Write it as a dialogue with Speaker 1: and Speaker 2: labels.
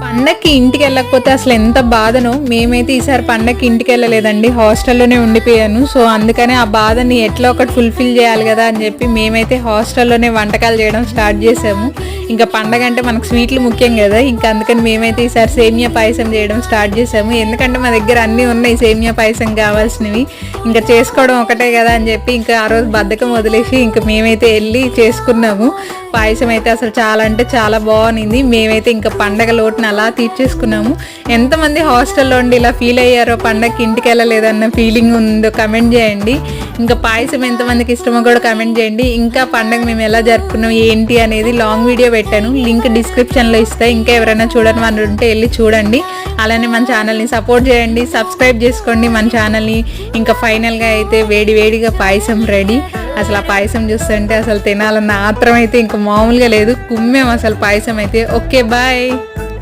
Speaker 1: పండక్కి ఇంటికి వెళ్ళకపోతే అసలు ఎంత బాధనో. మేమైతే ఈసారి పండక్కి ఇంటికి వెళ్ళలేదండి, హాస్టల్లోనే ఉండిపోయాను. సో అందుకనే ఆ బాధని ఎట్లా ఒకటి ఫుల్ఫిల్ చేయాలి కదా అని చెప్పి మేమైతే హాస్టల్లోనే వంటకాలు చేయడం స్టార్ట్ చేసాము. ఇంకా పండగ అంటే మనకు స్వీట్లు ముఖ్యం కదా, ఇంకా అందుకని మేమైతే ఈసారి సేమియా పాయసం చేయడం స్టార్ట్ చేసాము. ఎందుకంటే మా దగ్గర అన్నీ ఉన్నాయి సేమియా పాయసం కావాల్సినవి, ఇంకా చేసుకోవడం ఒకటే కదా అని చెప్పి ఇంకా ఆ రోజు బద్ధకం వదిలేసి ఇంకా మేమైతే వెళ్ళి చేసుకున్నాము. పాయసం అయితే అసలు చాలా అంటే చాలా బాగుంది. మేమైతే ఇంకా పండగ లోటుని అలా తీర్చేసుకున్నాము. ఎంతమంది హాస్టల్లో ఉండి ఇలా ఫీల్ అయ్యారో, పండగకి ఇంటికి వెళ్ళలేదన్న ఫీలింగ్ ఉందో కమెంట్ చేయండి. ఇంకా పాయసం ఎంతమందికి ఇష్టమో కూడా కమెంట్ చేయండి. ఇంకా పండగ మేము ఎలా జరుపుకున్నాం ఏంటి అనేది లాంగ్ వీడియో పెట్టాను, లింక్ డిస్క్రిప్షన్లో ఇస్తా. ఇంకా ఎవరైనా చూడని వాళ్ళు ఉంటే వెళ్ళి చూడండి. అలానే మన ఛానల్ని సపోర్ట్ చేయండి, సబ్స్క్రైబ్ చేసుకోండి మన ఛానల్ని. ఇంకా ఫైనల్గా అయితే వేడిగా పాయసం రెడీ. అసలు ఆ పాయసం చూస్తుంటే అసలు తినాలన్న ఆత్రం అయితే ఇంకా మామూలుగా లేదు. కుమ్మేం అసలు పాయసం అయితే. Okay bye.